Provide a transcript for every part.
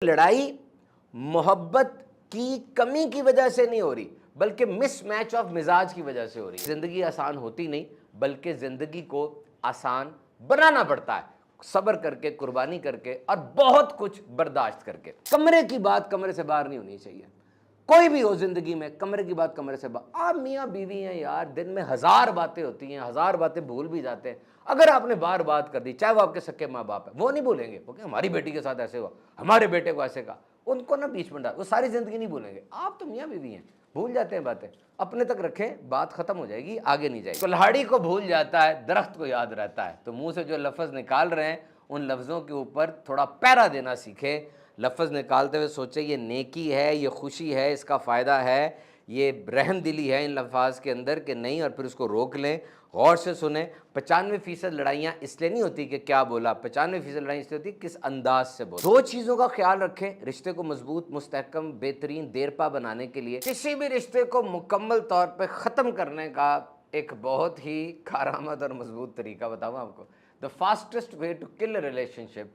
लड़ाई मोहब्बत की कमी की वजह से नहीं हो रही बल्कि मिस मैच ऑफ मिजाज की वजह से हो रही है। जिंदगी आसान होती नहीं बल्कि जिंदगी को आसान बनाना पड़ता है, सब्र करके, कुर्बानी करके और बहुत कुछ बर्दाश्त करके। कमरे की बात कमरे से बाहर नहीं होनी चाहिए। कोई भी हो जिंदगी में, कमरे की बात कमरे से बाहर। आप मियाँ बीवी हैं यार, दिन में 1000 बातें होती हैं, 1000 बातें भूल भी जाते हैं। अगर आपने बार बात कर दी, चाहे वो आपके सके माँ बाप है, वो नहीं भूलेंगे। वो हमारी बेटी के साथ ऐसे हुआ, हमारे बेटे को ऐसे कहा, उनको ना बीच में डाल, वो सारी जिंदगी नहीं भूलेंगे। आप तो मियाँ बीवी हैं, भूल जाते हैं बातें, अपने तक रखें, बात खत्म हो जाएगी, आगे नहीं जाएगी। कुल्हाड़ी को भूल जाता है, दरख्त को याद रहता है। तो मुंह से जो लफ्ज निकाल रहे हैं उन लफ्जों के ऊपर थोड़ा पैरा देना सीखें। लफ्ज़ निकालते हुए सोचे ये नेकी है, ये खुशी है, इसका फ़ायदा है, ये रहम दिली है इन लफ्ज़ के अंदर कि नहीं, और फिर उसको रोक लें, गौर से सुने। 95% लड़ाइयाँ इसलिए नहीं होती कि क्या बोला, 95% लड़ाई इसलिए होती किस अंदाज से बोला। दो चीज़ों का ख्याल रखें रिश्ते को मजबूत, मुस्तहकम, बेहतरीन, देरपा बनाने के लिए। किसी भी रिश्ते को मुकम्मल तौर पर ख़त्म करने का एक बहुत ही कारआमद और मजबूत तरीका बताऊँ आपको। The fastest way to kill a relationship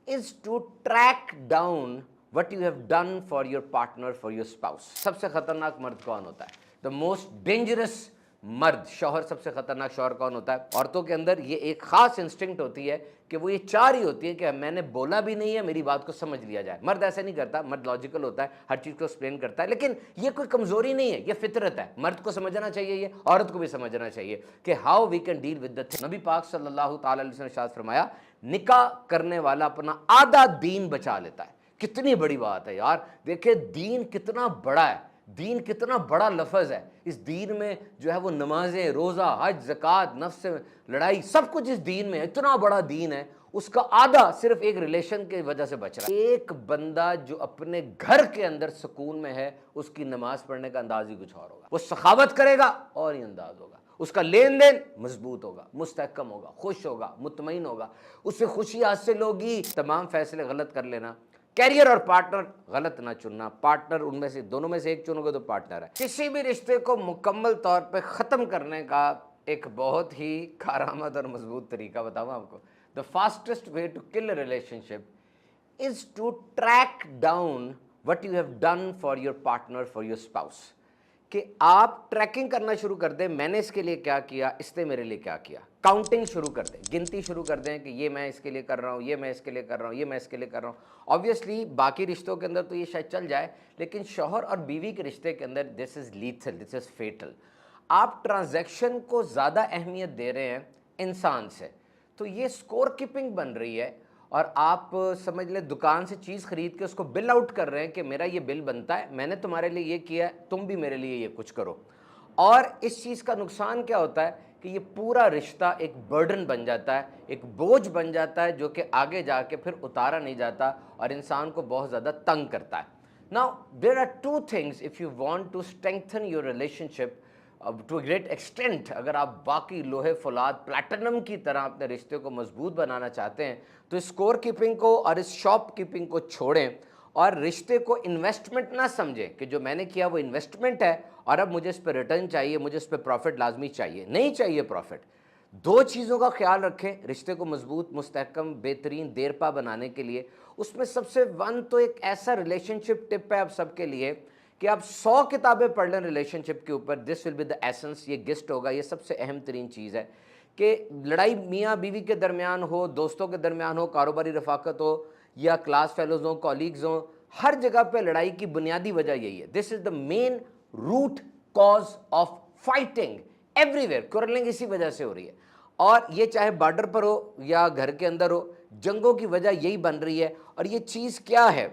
is to track down what you have done for your partner, for your spouse. सबसे खतरनाक मर्द कौन होता है? The most dangerous मर्द, शौहर, सबसे खतरनाक शौहर कौन होता है? औरतों के अंदर ये एक खास इंस्टिंक्ट होती है कि वो ये चाह रही होती है कि मैंने बोला भी नहीं है, मेरी बात को समझ लिया जाए। मर्द ऐसे नहीं करता, मर्द लॉजिकल होता है, हर चीज़ को एक्सप्लेन करता है, लेकिन ये कोई कमजोरी नहीं है, ये फितरत है। मर्द को समझना चाहिए, ये औरत को भी समझना चाहिए कि how we can deal with the thing. नबी पाक सल्लल्लाहु अलैहि वसल्लम ने इरशाद फरमाया, निकाह करने वाला अपना आधा दीन बचा लेता है। कितनी बड़ी बात है यार, देखिए दीन कितना बड़ा है, दीन कितना बड़ा लफ्ज़ है। इस दीन में जो है वो नमाजें, रोज़ा, हज, ज़कात, नफ्स से लड़ाई, सब कुछ इस दीन में, इतना बड़ा दीन है, उसका आधा सिर्फ एक रिलेशन की वजह से बच रहा है। एक बंदा जो अपने घर के अंदर सुकून में है, उसकी नमाज पढ़ने का अंदाज ही कुछ और होगा। वो सखावत करेगा और ही अंदाज होगा, उसका लेन देन मजबूत होगा, मुस्तहकम होगा, खुश होगा, मुतमईन होगा, उससे खुशी हासिल होगी। तमाम फैसले गलत कर लेना, कैरियर और पार्टनर गलत ना चुनना, पार्टनर उनमें से दोनों में से एक चुनोगे तो पार्टनर है। किसी भी रिश्ते को मुकम्मल तौर पे ख़त्म करने का एक बहुत ही कारआमद और मजबूत तरीका बताऊँ आपको। The fastest way to kill a relationship is to track down what you have done for your partner, for your spouse. कि आप ट्रैकिंग करना शुरू कर दें, मैंने इसके लिए क्या किया, इसने मेरे लिए क्या किया। काउंटिंग शुरू कर दें, गिनती शुरू कर दें कि ये मैं इसके लिए कर रहा हूँ, ये मैं इसके लिए कर रहा हूँ, ये मैं इसके लिए कर रहा हूँ। ऑब्वियसली बाकी रिश्तों के अंदर तो ये शायद चल जाए, लेकिन शौहर और बीवी के रिश्ते के अंदर this is lethal, this is fatal. आप ट्रांजैक्शन को ज़्यादा अहमियत दे रहे हैं इंसान से, तो ये स्कोर कीपिंग बन रही है। और आप समझ लें दुकान से चीज़ खरीद के उसको बिल आउट कर रहे हैं कि मेरा ये बिल बनता है, मैंने तुम्हारे लिए ये किया है, तुम भी मेरे लिए ये कुछ करो। और इस चीज़ का नुकसान क्या होता है कि ये पूरा रिश्ता एक बर्डन बन जाता है, एक बोझ बन जाता है, जो कि आगे जाके फिर उतारा नहीं जाता और इंसान को बहुत ज़्यादा तंग करता है। Now there are two things if you want to strengthen your relationship to a great extent. अगर आप बाकी लोहे फौलाद प्लैटिनम की तरह अपने रिश्ते को मजबूत बनाना चाहते हैं तो इस स्कोर कीपिंग को और इस शॉप कीपिंग को छोड़ें और रिश्ते को इन्वेस्टमेंट ना समझें कि जो मैंने किया वो इन्वेस्टमेंट है और अब मुझे इस पर रिटर्न चाहिए, मुझे इस पर प्रॉफिट लाजमी चाहिए। नहीं चाहिए प्रॉफिट। दो चीज़ों का ख्याल रखें रिश्ते को मजबूत, मुस्तहकम, बेहतरीन, देरपा बनाने के लिए। उसमें सबसे वन तो एक ऐसा रिलेशनशिप टिप है आप सबके लिए कि आप 100 किताबें पढ़ लें रिलेशनशिप के ऊपर, this will be the essence, ये गिस्ट होगा। ये सबसे अहम तरीन चीज़ है कि लड़ाई मियाँ बीवी के दरमियान हो, दोस्तों के दरमियान हो, कारोबारी रफाकत हो या क्लास फेलोज हो, कॉलीग्स हो, हर जगह पे लड़ाई की बुनियादी वजह यही है। This is the main root cause of fighting everywhere. Quarrelling इसी वजह से हो रही है, और ये चाहे बॉर्डर पर हो या घर के अंदर हो, जंगों की वजह यही बन रही है। और ये चीज़ क्या है,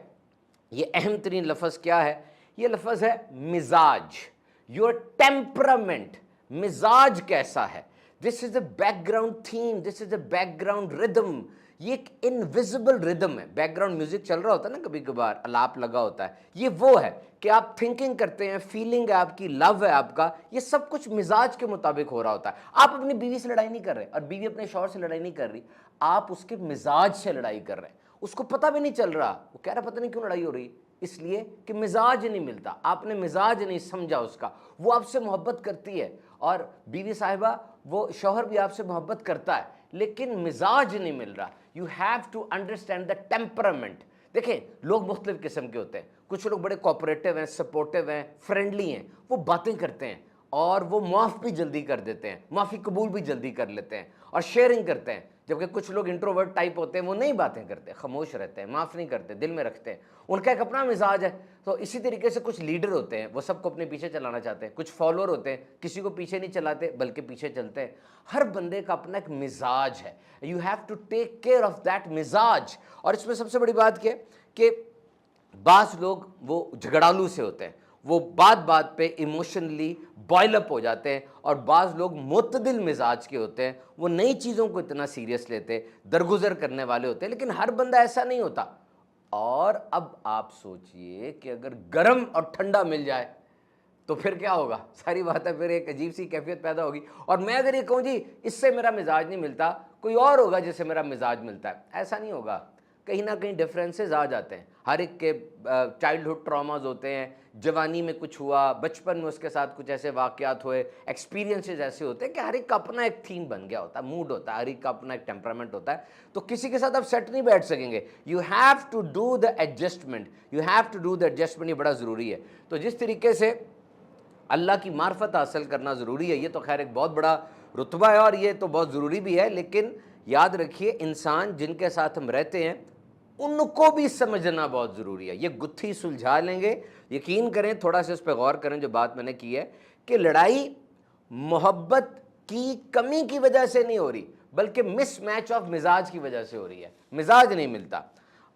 ये अहम तरीन लफ्ज़ क्या है, ये लफ्ज़ है मिजाज, योर टेम्परामेंट। मिजाज कैसा है, this is a background theme, this is a background rhythm. ये एक इनविजिबल रिदम है। बैकग्राउंड म्यूजिक चल रहा होता है ना, कभी कभार अलाप लगा होता है, ये वो है कि आप थिंकिंग करते हैं, फीलिंग है आपकी, लव है आपका, ये सब कुछ मिजाज के मुताबिक हो रहा होता है। आप अपनी बीवी से लड़ाई नहीं कर रहे और बीवी अपने शौहर से लड़ाई नहीं कर रही, आप उसके मिजाज से लड़ाई कर रहे हैं। उसको पता भी नहीं चल रहा, वो कह रहा पता नहीं क्यों लड़ाई हो रही, इसलिए कि मिजाज नहीं मिलता, आपने मिजाज नहीं समझा उसका। वो आपसे मोहब्बत करती है और बीवी साहिबा, वो शौहर भी आपसे मोहब्बत करता है, लेकिन मिजाज नहीं मिल रहा। You have to understand the temperament دیکھیں لوگ مختلف قسم کے ہوتے ہیں، کچھ لوگ بڑے کوآپریٹو ہیں، سپورٹیو ہیں، فرینڈلی ہیں، وہ باتیں کرتے ہیں اور وہ معاف بھی جلدی کر دیتے ہیں، معافی قبول بھی جلدی کر لیتے ہیں اور شیئرنگ کرتے ہیں، جبکہ کچھ لوگ انٹروورٹ ٹائپ ہوتے ہیں، وہ نہیں باتیں کرتے، خاموش رہتے ہیں، معاف نہیں کرتے، دل میں رکھتے ہیں، ان کا ایک اپنا مزاج ہے۔ تو اسی طریقے سے کچھ لیڈر ہوتے ہیں، وہ سب کو اپنے پیچھے چلانا چاہتے ہیں، کچھ فالوور ہوتے ہیں، کسی کو پیچھے نہیں چلاتے بلکہ پیچھے چلتے ہیں۔ ہر بندے کا اپنا ایک مزاج ہے، you have to take care of that مزاج۔ اور اس میں سب سے بڑی بات کیا ہے کہ بعض لوگ وہ جھگڑالو سے ہوتے ہیں، وہ بات بات پہ ایموشنلی بوائل اپ ہو جاتے ہیں، اور بعض لوگ معتدل مزاج کے ہوتے ہیں، وہ نئی چیزوں کو اتنا سیریس لیتے، درگزر کرنے والے ہوتے ہیں، لیکن ہر بندہ ایسا نہیں ہوتا۔ اور اب آپ سوچئے کہ اگر گرم اور ٹھنڈا مل جائے تو پھر کیا ہوگا؟ ساری بات ہے، پھر ایک عجیب سی کیفیت پیدا ہوگی۔ اور میں اگر یہ کہوں جی اس سے میرا مزاج نہیں ملتا، کوئی اور ہوگا جس سے میرا مزاج ملتا ہے، ایسا نہیں ہوگا، کہیں نہ کہیں ڈفرینسز آ جاتے ہیں۔ ہر ایک کے چائلڈہڈ ٹراماز ہوتے ہیں، جوانی میں کچھ ہوا، بچپن میں اس کے ساتھ کچھ ایسے واقعات ہوئے، ایکسپیرینسز ایسے ہوتے ہیں کہ ہر ایک کا اپنا ایک تھیم بن گیا ہوتا ہے، موڈ ہوتا ہے، ہر ایک کا اپنا ایک ٹیمپرامنٹ ہوتا ہے، تو کسی کے ساتھ آپ سیٹ نہیں بیٹھ سکیں گے۔ You have to do the adjustment, you have to do the adjustment, یہ بڑا ضروری ہے۔ تو جس طریقے سے اللہ کی معرفت حاصل کرنا ضروری ہے، یہ تو خیر ایک بہت بڑا رتبہ ہے اور یہ تو بہت ضروری بھی ہے، لیکن یاد رکھیے انسان جن کے ساتھ ہم رہتے ہیں ان کو بھی سمجھنا بہت ضروری ہے۔ یہ گتھی سلجھا لیں گے، یقین کریں، تھوڑا سا اس پہ غور کریں جو بات میں نے کی ہے کہ لڑائی محبت کی کمی کی وجہ سے نہیں ہو رہی بلکہ مس میچ آف مزاج کی وجہ سے ہو رہی ہے، مزاج نہیں ملتا۔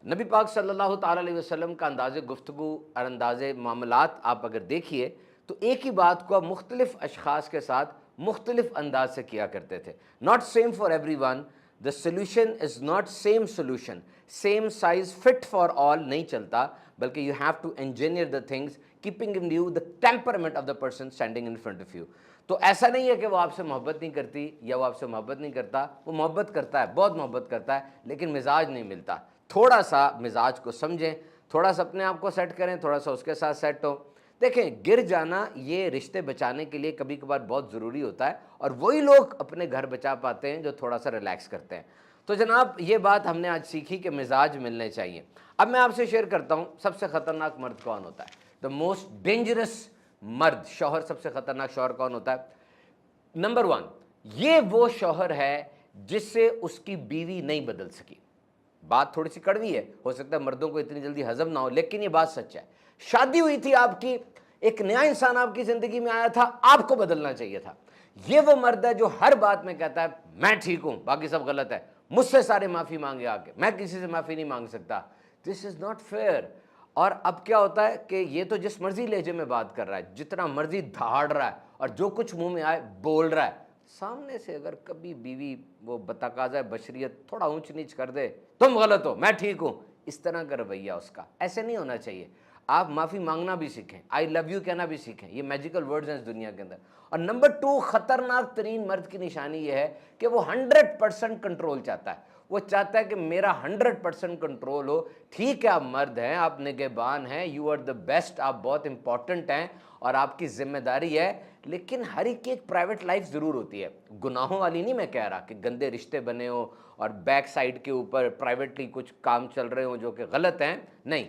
نبی پاک صلی اللہ تعالیٰ علیہ وسلم کا انداز گفتگو اور انداز معاملات آپ اگر دیکھیے تو ایک ہی بات کو آپ مختلف اشخاص کے ساتھ مختلف انداز سے کیا کرتے تھے۔ Not same for everyone, the solution is not same solution, same size fit for all نہیں چلتا، بلکہ you have to engineer the things keeping in view the temperament of the person standing in front of you. تو ایسا نہیں ہے کہ وہ آپ سے محبت نہیں کرتی یا وہ آپ سے محبت نہیں کرتا، وہ محبت کرتا ہے، بہت محبت کرتا ہے، لیکن مزاج نہیں ملتا۔ تھوڑا سا مزاج کو سمجھیں، تھوڑا سا اپنے آپ کو سیٹ کریں، تھوڑا سا اس کے ساتھ سیٹ ہو۔ دیکھیں گر جانا یہ رشتے بچانے کے لیے کبھی کبھار بہت ضروری ہوتا ہے، اور وہی لوگ اپنے گھر بچا پاتے ہیں جو تھوڑا سا ریلیکس کرتے ہیں۔ تو جناب یہ بات ہم نے آج سیکھی کہ مزاج ملنے چاہیے۔ اب میں آپ سے شیئر کرتا ہوں سب سے خطرناک مرد کون ہوتا ہے، دا موسٹ ڈینجرس مرد، شوہر، سب سے خطرناک شوہر کون ہوتا ہے؟ نمبر 1، یہ وہ شوہر ہے جس سے اس کی بیوی نہیں بدل سکی۔ بات تھوڑی سی کڑوی ہے، ہو سکتا ہے مردوں کو اتنی جلدی ہضم نہ ہو، لیکن یہ بات سچ ہے۔ شادی ہوئی تھی آپ کی، ایک نیا انسان آپ کی زندگی میں آیا تھا، آپ کو بدلنا چاہیے تھا۔ یہ وہ مرد ہے جو ہر بات میں کہتا ہے میں ٹھیک ہوں، باقی سب غلط ہے، مجھ سے سارے معافی مانگے آ کے، میں کسی سے معافی نہیں مانگ سکتا۔ دس از ناٹ فیئر۔ اور اب کیا ہوتا ہے کہ یہ تو جس مرضی لہجے میں بات کر رہا ہے، جتنا مرضی دھاڑ رہا ہے اور جو کچھ منہ میں آئے بول رہا ہے، سامنے سے اگر کبھی بیوی وہ بتقاضۂ بشریت تھوڑا اونچ نیچ کر دے، تم غلط ہو میں ٹھیک ہوں، اس طرح کا رویہ اس کا، ایسے نہیں ہونا چاہیے۔ آپ معافی مانگنا بھی سیکھیں، آئی لو یو کہنا بھی سیکھیں، یہ میجیکل ورڈز ہیں اس دنیا کے اندر۔ اور نمبر 2، خطرناک ترین مرد کی نشانی یہ ہے کہ وہ 100% کنٹرول چاہتا ہے۔ وہ چاہتا ہے کہ میرا 100% کنٹرول ہو۔ ٹھیک ہے آپ مرد ہیں، آپ نگہبان ہیں، یو آر دا بیسٹ، آپ بہت امپورٹنٹ ہیں اور آپ کی ذمہ داری ہے، لیکن ہر ایک کی ایک پرائیویٹ لائف ضرور ہوتی ہے۔ گناہوں والی نہیں میں کہہ رہا کہ گندے رشتے بنے ہوں اور بیک سائڈ کے اوپر پرائیویٹلی کچھ کام چل رہے ہوں جو کہ غلط ہیں، نہیں۔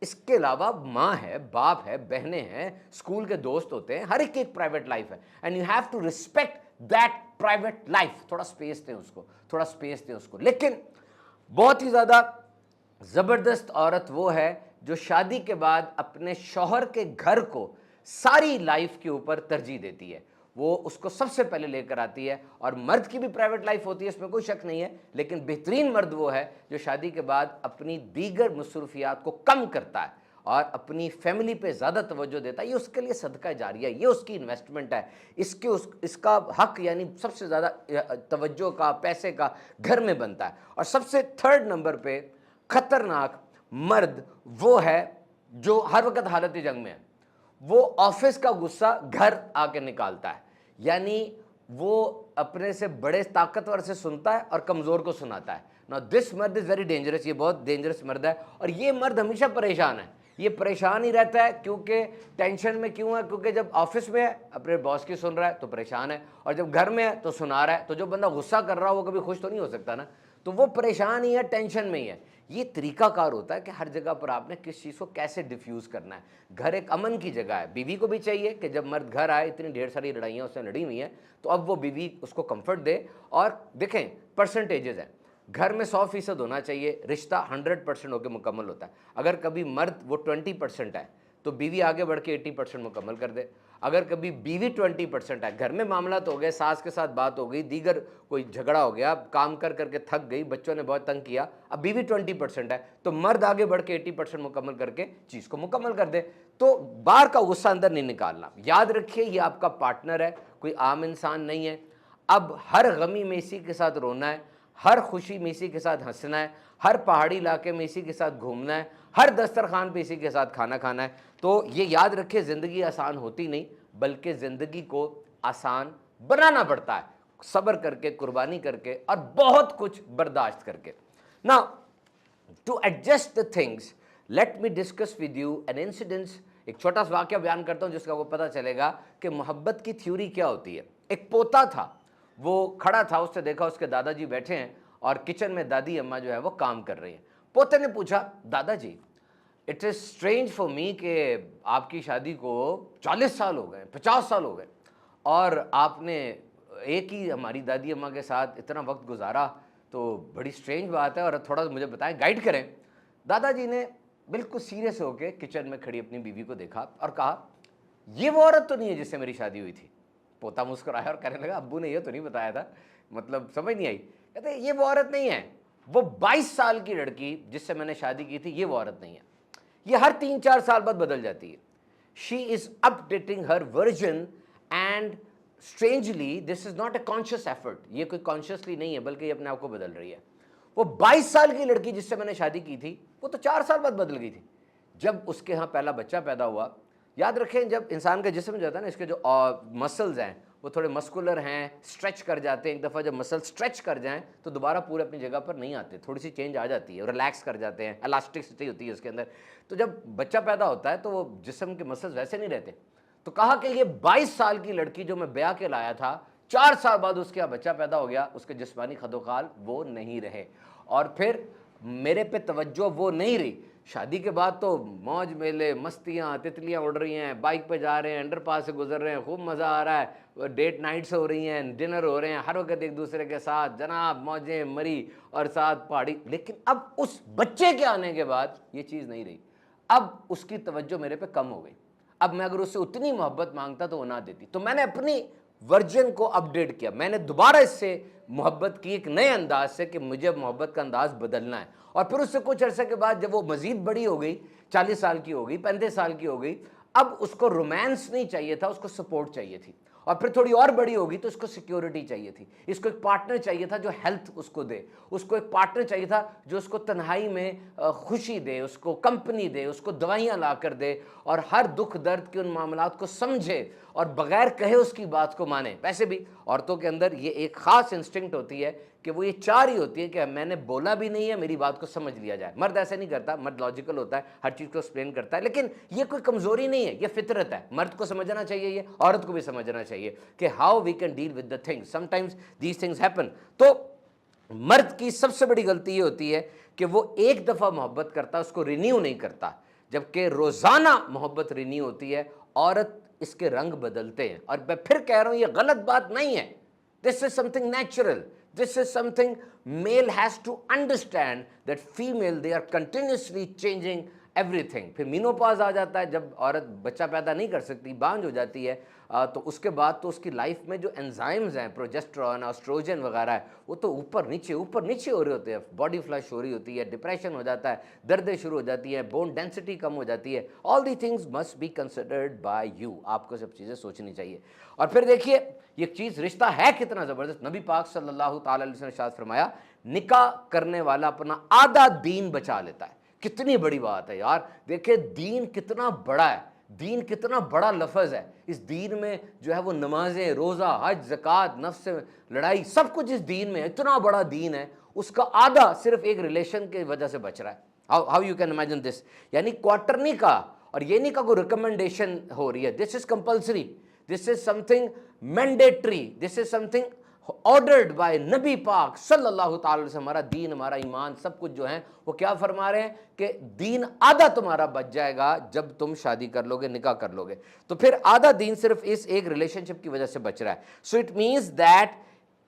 اس کے علاوہ ماں ہے، باپ ہے، بہنیں ہیں، اسکول کے دوست ہوتے ہیں، ہر ایک کی ایک پرائیویٹ لائف ہے، and you have to respect that private life. تھوڑا سپیس دیں اس کو، تھوڑا سپیس دیں اس کو۔ لیکن بہت ہی زیادہ زبردست عورت وہ ہے جو شادی کے بعد اپنے شوہر کے گھر کو ساری لائف کے اوپر ترجیح دیتی ہے، وہ اس کو سب سے پہلے لے کر آتی ہے۔ اور مرد کی بھی پرائیویٹ لائف ہوتی ہے، اس میں کوئی شک نہیں ہے، لیکن بہترین مرد وہ ہے جو شادی کے بعد اپنی دیگر مصروفیات کو کم کرتا ہے اور اپنی فیملی پہ زیادہ توجہ دیتا ہے۔ یہ اس کے لیے صدقہ جاریہ ہے، یہ اس کی انویسٹمنٹ ہے، اس کا حق یعنی سب سے زیادہ توجہ کا، پیسے کا گھر میں بنتا ہے۔ اور سب سے 3rd نمبر پہ خطرناک مرد وہ ہے جو ہر وقت حالت جنگ میں ہے، وہ آفس کا غصہ گھر آ کے نکالتا ہے، یعنی وہ اپنے سے بڑے طاقتور سے سنتا ہے اور کمزور کو سناتا ہے۔ Now this مرد is very dangerous، یہ بہت ڈینجرس مرد ہے، اور یہ مرد ہمیشہ پریشان ہے، یہ پریشان ہی رہتا ہے۔ کیونکہ ٹینشن میں کیوں ہے؟ کیونکہ جب آفس میں ہے اپنے باس کی سن رہا ہے تو پریشان ہے، اور جب گھر میں ہے تو سنا رہا ہے۔ تو جو بندہ غصہ کر رہا ہو وہ کبھی خوش تو نہیں ہو سکتا نا۔ तो वो परेशान ही है, टेंशन में ही है। ये तरीकाकार होता है कि हर जगह पर आपने किस चीज़ को कैसे डिफ्यूज़ करना है। घर एक अमन की जगह है, बीवी को भी चाहिए कि जब मर्द घर आए, इतनी ढेर सारी लड़ाइयाँ उसने लड़ी हुई हैं, तो अब वो बीवी उसको कंफर्ट दे। और देखें परसेंटेजेस हैं, घर में 100% होना चाहिए, रिश्ता 100% होकर मुकम्मल होता है। अगर कभी मर्द वो 20% है तो बीवी आगे बढ़ के 80% मुकम्मल कर दे। अगर कभी बीवी 20% है, घर में मामला तो हो गया, सास के साथ बात हो गई, दीगर कोई झगड़ा हो गया, काम कर करके थक गई, बच्चों ने बहुत तंग किया, अब बीवी 20% है तो मर्द आगे बढ़ के 80% मुकम्मल करके चीज़ को मुकम्मल कर दे। तो बाहर का गुस्सा अंदर नहीं निकालना। याद रखिए ये आपका पार्टनर है, कोई आम इंसान नहीं है। अब हर गमी में इसी के साथ रोना है, हर खुशी में इसी के साथ हंसना है, हर पहाड़ी इलाके में इसी के साथ घूमना है, हर दस्तरखान पे इसी के साथ खाना खाना है। तो ये याद रखिए ज़िंदगी आसान होती नहीं, बल्कि ज़िंदगी को आसान बनाना पड़ता है, सब्र करके, कुर्बानी करके और बहुत कुछ बर्दाश्त करके। Now to adjust the things, let me discuss with you an incidence. एक छोटा सा वाक़या बयान करता हूँ जिसका आपको पता चलेगा कि मोहब्बत की थ्योरी क्या होती है। एक पोता था, वो खड़ा था, उसने देखा उसके दादाजी बैठे हैं और किचन में दादी अम्मा जो है वो काम कर रही हैं। पोते ने पूछा, दादाजी it is strange for me कि आपकी शादी को 40 साल हो गए, 50 साल हो गए और आपने एक ही हमारी दादी अम्मा के साथ इतना वक्त गुजारा, तो बड़ी स्ट्रेंज बात है और थोड़ा मुझे बताएं, गाइड करें। दादाजी ने बिल्कुल सीरियस होकर किचन में खड़ी अपनी बीवी को देखा और कहा, ये वो औरत तो नहीं है जिससे मेरी शादी हुई थी। पोता मुस्कुराया और कहने लगा, अब्बू ने ये तो नहीं बताया था, मतलब समझ नहीं आई। कहते ये वो औरत नहीं है, वो 22 साल की लड़की जिससे मैंने शादी की थी, ये वो औरत नहीं है। ये हर 3-4 साल बाद बदल जाती है। She is updating her version and strangely this is not a conscious effort, ये कोई कॉन्शियसली नहीं है बल्कि ये अपने आप को बदल रही है। वो 22 साल की लड़की जिससे मैंने शादी की थी वो तो 4 साल बाद बदल गई थी। जब उसके यहाँ पहला बच्चा पैदा हुआ, याद रखें जब इंसान का जिस्म जाता है ना, इसके जो मसल्स हैं वो थोड़े मस्कुलर हैं, स्ट्रेच कर जाते हैं। एक दफ़ा जब मसल स्ट्रेच कर जाएं तो दोबारा पूरे अपनी जगह पर नहीं आते, थोड़ी सी चेंज आ जाती है, रिलैक्स कर जाते हैं, इलास्टिसिटी होती है उसके अंदर। तो जब बच्चा पैदा होता है तो वो जिस्म के मसल्स वैसे नहीं रहते। तो कहा कि ये 22 साल की लड़की जो मैं ब्याह के लाया था, 4 साल बाद उसके यहाँ बच्चा पैदा हो गया, उसके जिस्मानी खदोखाल वो नहीं रहे और फिर मेरे पे तवज्जो वो नहीं रही। शादी के बाद तो मौज मेले, मस्तियाँ, तितलियाँ उड़ रही हैं, बाइक पे जा रहे हैं, अंडरपास से गुजर रहे हैं, खूब मज़ा आ रहा है, डेट नाइट्स हो रही हैं, डिनर हो रहे हैं, हर वक्त एक दूसरे के साथ जनाब मौजें मरी और साथ पहाड़ी। लेकिन अब उस बच्चे के आने के बाद ये चीज़ नहीं रही। अब उसकी तवज्जो मेरे पे कम हो गई। अब मैं अगर उससे उतनी मोहब्बत मांगता तो वो ना देती। तो मैंने अपनी वर्जन को अपडेट किया, मैंने दोबारा इससे मोहब्बत की एक नए अंदाज से कि मुझे मोहब्बत का अंदाज बदलना है। और फिर उससे कुछ अरसे के बाद जब वो मज़ीद बड़ी हो गई, 40 साल की हो गई, 35 साल की हो गई, अब उसको रोमांस नहीं चाहिए था, उसको सपोर्ट चाहिए थी। और फिर थोड़ी और बड़ी होगी तो उसको सिक्योरिटी चाहिए थी, इसको एक पार्टनर चाहिए था जो हेल्थ उसको दे, उसको एक पार्टनर चाहिए था जो उसको तन्हाई में खुशी दे, उसको कंपनी दे, उसको दवाइयाँ ला कर दे और हर दुख दर्द के उन मामलात को समझे और बगैर कहे उसकी बात को माने। वैसे भी औरतों के अंदर ये एक ख़ास इंस्टिंक्ट होती है कि वो ये चाह रही होती है कि मैंने बोला भी नहीं है, मेरी बात को समझ लिया जाए। मर्द ऐसे नहीं करता, मर्द लॉजिकल होता है, हर चीज़ को एक्सप्लेन करता है, लेकिन ये कोई कमज़ोरी नहीं है, ये फितरत है। मर्द को समझना चाहिए, ये औरत को भी समझना चाहिए कि how we can deal with the things, sometimes these things happen. तो मर्द की सबसे बड़ी गलती ये होती है कि वो एक दफ़ा मोहब्बत करता है, उसको रिन्यू नहीं करता, जबकि रोज़ाना मोहब्बत रिन्यू होती है। औरत इसके रंग बदलते हैं। और मैं फिर कह रहा हूँ ये गलत बात नहीं है, this is something natural, this is something male has to understand that female they are continuously changing everything. फिर मीनोपॉज आ जाता है, जब औरत बच्चा पैदा नहीं कर सकती, बांझ हो जाती है, तो उसके बाद तो उसकी लाइफ में जो एंजाइम्स हैं, प्रोजेस्टेरॉन, एस्ट्रोजन वगैरह है, वो तो ऊपर नीचे हो रहे होते हैं, बॉडी फ्लश हो रही होती है, डिप्रेशन हो जाता है, दर्दें शुरू हो जाती हैं, बोन डेंसिटी कम हो जाती है। All the things must be considered bye you, आपको सब चीज़ें सोचनी चाहिए। और फिर देखिए ये चीज़, रिश्ता है कितना ज़बरदस्त। नबी पाक सल्लल्लाहु अलैहि वसल्लम ने इरशाद फरमाया, निकाह करने वाला अपना आधा दीन बचा लेता है। कितनी बड़ी बात है यार, देखिए दीन कितना बड़ा है, दीन कितना बड़ा लफ्ज़ है। इस दीन में जो है वो नमाजें, रोज़ा, हज, ज़कात, नफ्स से लड़ाई, सब कुछ इस दीन में, इतना बड़ा दीन है, उसका आधा सिर्फ एक रिलेशन की वजह से बच रहा है। How you can imagine this. यानी क्वार्टर नहीं का, और ये नहीं का कोई रिकमेंडेशन हो रही है, this is compulsory, this is something mandatory, this is something ordered bye नबी पाक सल्लल्लाहु ताला अलैहि वसल्लम। हमारा दीन, हमारा ईमान, सब कुछ जो है वो क्या फरमा रहे हैं कि दीन आधा तुम्हारा बच जाएगा जब तुम शादी कर लोगे, निकाह कर लोगे। तो फिर आधा दीन सिर्फ इस एक रिलेशनशिप की वजह से बच रहा है। So it means that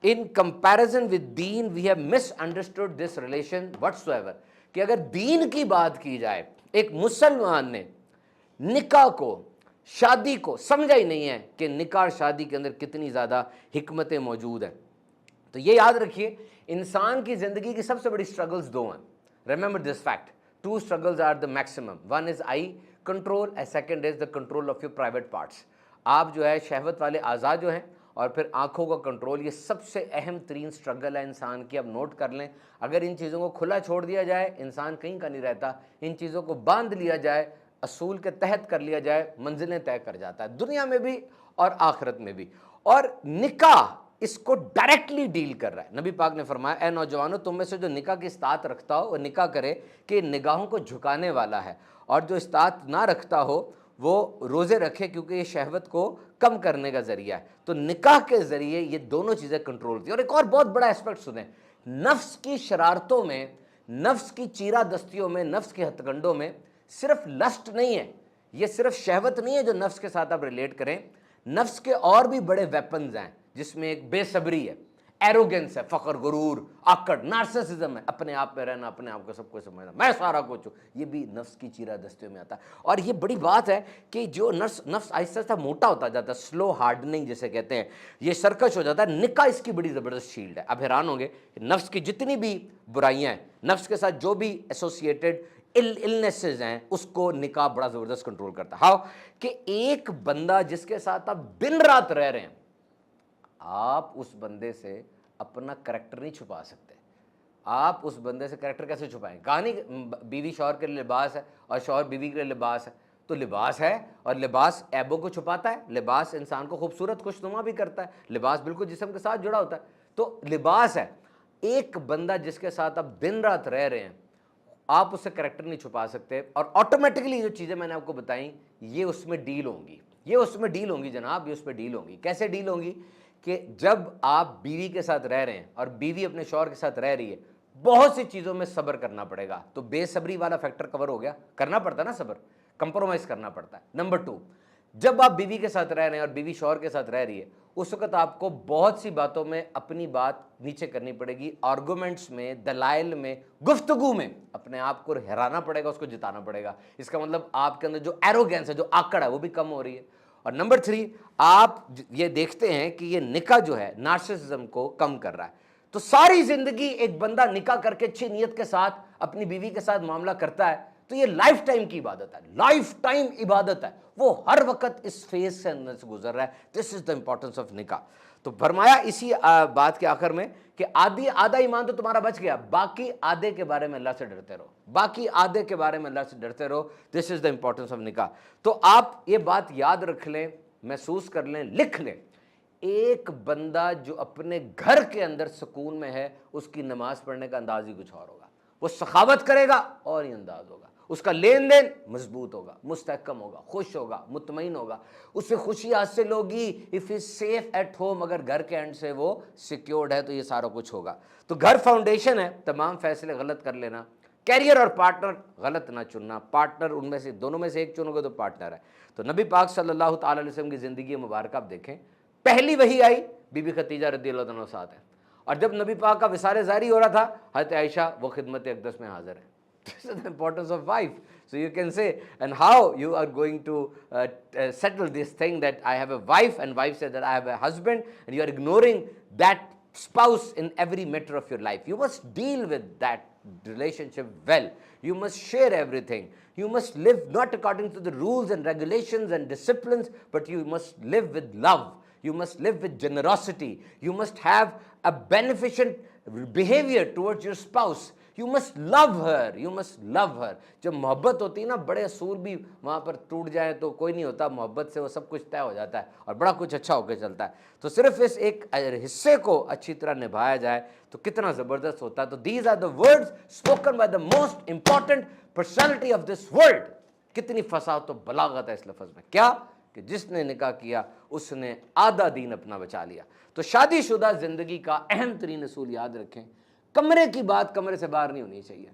in comparison with दीन we have misunderstood this relation whatsoever, कि अगर दीन की बात की जाए, एक मुसलमान ने निकाह को, शादी को समझा ही नहीं है कि निकाह शादी के अंदर कितनी ज़्यादा हिकमतें मौजूद हैं। तो ये याद रखिए, इंसान की ज़िंदगी की सबसे बड़ी स्ट्रगल्स दो हैं। Remember this fact, two struggles are the maximum, one is eye control and second is the control of your private parts. आप जो है शहवत वाले आज़ा जो हैं, और फिर आँखों का कंट्रोल, ये सबसे अहम तरीन स्ट्रगल है इंसान की। अब नोट कर लें, अगर इन चीज़ों को खुला छोड़ दिया जाए इंसान कहीं का नहीं रहता, इन चीज़ों को बांध लिया जाए, असूल के तहत कर लिया जाए, मंजिलें तय कर जाता है, दुनिया में भी और आखिरत में भी। और निकाह इसको डायरेक्टली डील कर रहा है। नबी पाक ने फरमाया, ए नौजवानों, तुम में से जो निकाह की इस्तात रखता हो वो निकाह करे कि निगाहों को झुकाने वाला है, और जो इस्तात ना रखता हो वो रोज़े रखे क्योंकि ये शहवत को कम करने का ज़रिया है। तो निकाह के ज़रिए ये दोनों चीज़ें कंट्रोल होती है। और एक और बहुत बड़ा एस्पेक्ट सुने, नफ्स की शरारतों में, नफ्स की चीरा दस्तियों में, नफ्स के हथकंडों में सिर्फ लस्ट नहीं है, ये सिर्फ शहवत नहीं है जो नफ्स के साथ आप रिलेट करें, नफ्स के और भी बड़े वेपन्स हैं, जिसमें एक बेसब्री है, एरोगेंस है, फखर, गुरूर, आकड़, नार्सिसिज्म है, अपने आप में रहना, अपने आप को सब कुछ समझना, मैं सारा कुछ हूँ, ये भी नफ्स की चीरा दस्तियों में आता है। और ये बड़ी बात है कि जो नफ्स आहिस्ता आहिस्ता मोटा होता जाता है, स्लो हार्डनिंग जिसे कहते हैं, ये सरकश हो जाता है। निकाह इसकी बड़ी ज़बरदस्त शील्ड है। अब हैरान होंगे, नफ्स की जितनी भी बुराइयाँ हैं, नफ्स के साथ जो भी एसोसिएटेड इलनेसेस हैं, उसको निकाह बड़ा ज़बरदस्त कंट्रोल करता है। हाउ कि एक बंदा जिसके साथ आप दिन रात रह रहे हैं, आप उस बंदे से अपना करैक्टर नहीं छुपा सकते। आप उस बंदे से करैक्टर कैसे छुपाएं? कहानी, बीवी शौहर के लिए लिबास है और शौहर बीवी के लिए लिबास है, तो लिबास है, और लिबास ऐबों को छुपाता है, लिबास इंसान को खूबसूरत खुशनुमा भी करता है, लिबास बिल्कुल जिस्म के साथ जुड़ा होता है, तो लिबास है। एक बंदा जिसके साथ आप दिन रात रह रहे हैं, आप उससे करैक्टर नहीं छुपा सकते, और ऑटोमेटिकली जो चीज़ें मैंने आपको बताई ये उसमें डील होंगी, ये उसमें डील होंगी जनाब, ये उसमें डील होंगी। कैसे डील होंगी? कि जब आप बीवी के साथ रह रहे हैं और बीवी अपने शौहर के साथ रह रही है, बहुत सी चीज़ों में सब्र करना पड़ेगा। तो बेसब्री वाला फैक्टर कवर हो गया, करना पड़ता है ना सब्र, कंप्रोमाइज़ करना पड़ता है। नंबर 2, जब आप बीवी के साथ रह रहे हैं और बीवी शौहर के साथ रह रही है, उस वक्त आपको बहुत सी बातों में अपनी बात नीचे करनी पड़ेगी, आर्गूमेंट्स में, दलाइल में, गुफ्तगू में अपने आप को हराना पड़ेगा, उसको जिताना पड़ेगा। इसका मतलब आपके अंदर जो एरोगेंस है, जो आकड़ है, वो भी कम हो रही है। और नंबर 3, आप ये देखते हैं कि ये निकाह जो है नार्सिसिज्म को कम कर रहा है। तो सारी जिंदगी एक बंदा निकाह करके अच्छी नीयत के साथ अपनी बीवी के साथ मामला करता है, तो ये लाइफ टाइम की इबादत है, लाइफ टाइम इबादत है, वो हर वक्त इस फेज से अंदर से गुजर रहा है। This is the importance of निकाह। तो फरमाया इसी बात के आखिर में कि आधा ईमान तो तुम्हारा बच गया, बाकी आधे के बारे में अल्लाह से डरते रहो, बाकी आधे के बारे में अल्लाह से डरते रहो। This is the importance of निकाह। तो आप ये बात याद रख लें, महसूस कर लें, लिख लें, एक बंदा जो अपने घर के अंदर सुकून में है, उसकी नमाज पढ़ने का अंदाज ही कुछ और होगा, वो सखावत करेगा और ही अंदाज होगा, उसका लेन देन मजबूत होगा, मुस्तहकम होगा, खुश होगा, मुतमईन होगा, उससे खुशी हासिल होगी। If is safe at home, अगर घर के एंड से वो सिक्योर्ड है तो ये सारा कुछ होगा। तो घर फाउंडेशन है, तमाम फैसले गलत कर लेना, कैरियर और पार्टनर गलत ना चुनना, पार्टनर उनमें से दोनों में से एक चुनोगे तो पार्टनर है। तो नबी पाक सल्लल्लाहु अलैहि वसल्लम की ज़िंदगी मुबारक आप देखें, पहली वही आई बीबी खतीजा रज़ियल्लाहु अन्हा साथ है, और जब नबी पाक का विसार जारी हो रहा था, हज़रत आयशा वो खिदमत अक़दस में हाजिर है। This is the importance of wife. So you can say, and how you are going to settle this thing that I have a wife and wife said that I have a husband, and you are ignoring that spouse in every matter of your life. You must deal with that relationship well. You must share everything. You must live not according to the rules and regulations and disciplines, but you must live with love. You must live with generosity. You must have a beneficent behavior towards your spouse. You must love her. You must love her. जब मोहब्बत होती है ना, बड़े असूल भी वहाँ पर टूट जाए तो कोई नहीं होता, मोहब्बत से वो सब कुछ तय हो जाता है और बड़ा कुछ अच्छा होकर चलता है। तो सिर्फ इस एक हिस्से को अच्छी तरह निभाया जाए तो कितना ज़बरदस्त होता है। तो these are the words spoken by the most important personality of this world. कितनी फसाहत तो बलागत है इस लफ्ज़ में। क्या کہ جس نے نکاح کیا اس نے آدھا دین اپنا بچا لیا۔ تو شادی شدہ زندگی کا اہم ترین اصول یاد رکھیں، کمرے کی بات کمرے سے باہر نہیں ہونی چاہیے۔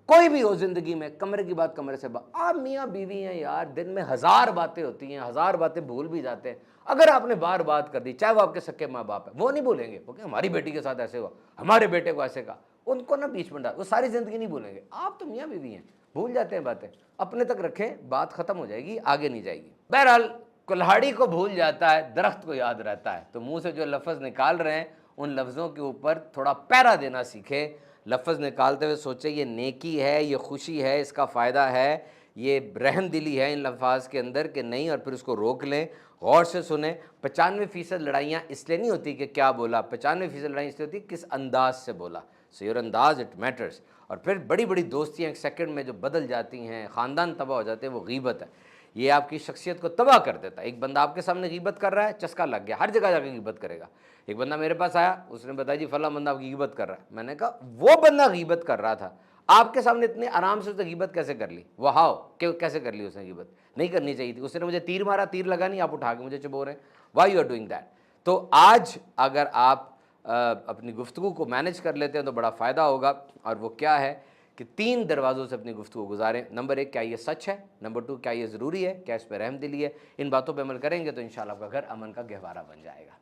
کوئی بھی ہو زندگی میں، کمرے کی بات کمرے سے باہر۔ آپ میاں بیوی ہیں یار، دن میں ہزار باتیں ہوتی ہیں، ہزار باتیں بھول بھی جاتے ہیں۔ اگر آپ نے بار بات کر دی، چاہے وہ آپ کے سکے ماں باپ ہیں، وہ نہیں بھولیں گے، وہ کہ ہماری بیٹی کے ساتھ ایسے ہوا، ہمارے بیٹے کو ایسے کہا، ان کو نہ بیچ میں ڈال، وہ ساری زندگی نہیں بھولیں گے۔ آپ تو میاں بیوی ہیں، بھول جاتے ہیں باتیں، اپنے تک رکھیں، بات ختم ہو جائے گی، آگے نہیں جائے گی۔ بہرحال کلہاڑی کو بھول جاتا ہے، درخت کو یاد رہتا ہے۔ تو منہ سے جو لفظ نکال رہے ہیں ان لفظوں کے اوپر تھوڑا پیرا دینا سیکھیں۔ لفظ نکالتے ہوئے سوچیں یہ نیکی ہے، یہ خوشی ہے، اس کا فائدہ ہے، یہ رحم دلی ہے ان الفاظ کے اندر کہ نہیں، اور پھر اس کو روک لیں، غور سے سنیں۔ 95% لڑائیاں اس لیے نہیں ہوتی کہ کیا بولا، 95% لڑائیاں اس لیے ہوتی کس انداز سے بولا۔ سو یور انداز اٹ میٹرز۔ اور پھر بڑی بڑی دوستیاں ایک سیکنڈ میں جو بدل جاتی ہیں، خاندان تباہ ہو جاتے ہیں، وہ غیبت ہے۔ یہ آپ کی شخصیت کو تباہ کر دیتا ہے۔ ایک بندہ آپ کے سامنے غیبت کر رہا ہے، چسکا لگ گیا، ہر جگہ جا کے غیبت کرے گا۔ ایک بندہ میرے پاس آیا، اس نے بتایا جی فلاں بندہ آپ کی غیبت کر رہا ہے۔ میں نے کہا وہ بندہ غیبت کر رہا تھا، آپ کے سامنے اتنے آرام سے اس نے غیبت کیسے کر لی؟ وہ ہاؤ کہ کیسے کر لی اس نے غیبت؟ نہیں کرنی چاہیے تھی۔ اس نے مجھے تیر مارا، تیر لگا نہیں، آپ اٹھا کے مجھے چبو رہے ہیں، why you are doing that? تو آج اگر آپ اپنی گفتگو کو مینج کر لیتے ہیں تو بڑا فائدہ ہوگا۔ اور وہ کیا ہے کہ 3 دروازوں سے اپنی گفتگو گزاریں۔ نمبر 1، کیا یہ سچ ہے؟ نمبر 2، کیا یہ ضروری ہے؟ کیا اس پہ رحم دلی ہے؟ ان باتوں پہ عمل کریں گے تو انشاءاللہ آپ کا گھر امن کا گہوارہ بن جائے گا۔